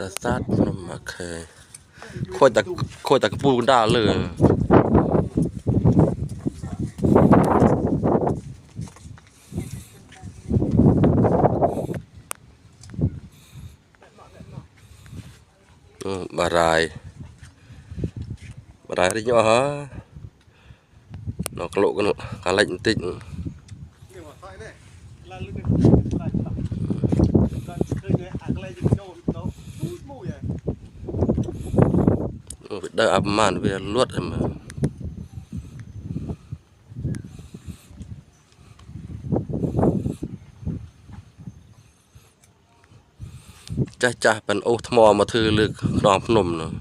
Prasad from okay. Khôi ta pu đa lơ. Bà rài đi nhỏ hả? Nó có lộ cái lệnh tịnh. Đợi ập màn về luốt mà. Chà chàเป็นโอ้ทมอมาถือลึกนอมพนมเนาะ